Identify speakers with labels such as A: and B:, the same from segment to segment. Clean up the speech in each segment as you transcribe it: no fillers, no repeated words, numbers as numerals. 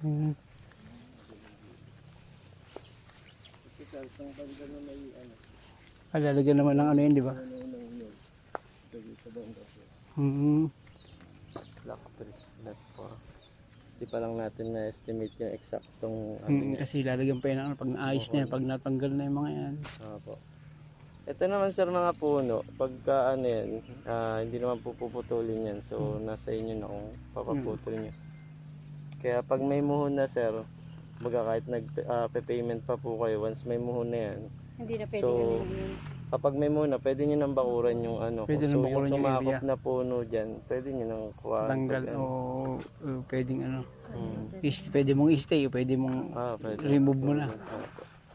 A: Hmm.
B: Kasi ang banda na may ano.
A: Lalagyan naman ng ano yun, di ba? Hmm.
B: Black trees, not for. Di pa lang natin na-estimate yung eksaktong ano niya.
A: Kasi lalagyan pa yun ng ano, pag naayos na yan, pag natanggal na yung mga yan.
B: Opo. Ito naman sir mga puno, pagka ano yan, hindi naman po puputulin yan. So nasa inyo na kung papaputol nyo. Kaya pag may muhon na sir, baga kahit nag-payment pa po kayo, once may muhon na yan.
C: Hindi na pwede
B: So,
C: ano yun.
B: kapag may muhon na, pwede nyo nang bakuran yung ano.
A: Pwede nang
B: So
A: bakuran
B: yung
A: yung
B: sumakop
A: area.
B: na puno dyan, pwede nyo nang kuhaan.
A: Tanggal
B: pag
A: o pwedeng ano.
B: Hmm.
A: Pwede mong i-stay o pwede mong
B: Pwede.
A: remove mo na.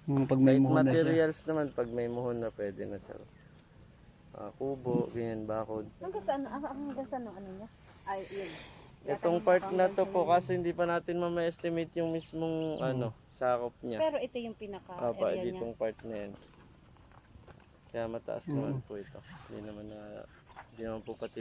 A: Pag may
B: Kahit
A: muhon na siya.
B: materials naman, pag may muhon na, pwede na sir. Kubo, ganyan, bakod.
C: Hanggang saan ang ano niya? Ay, yun.
B: Itong part na to po kasi hindi pa natin ma-estimate yung mismong ano, sakop niya.
C: Pero ito yung pinaka-area niya.
B: Ditong part na yan. Kaya mataas naman po ito. Hindi naman po pati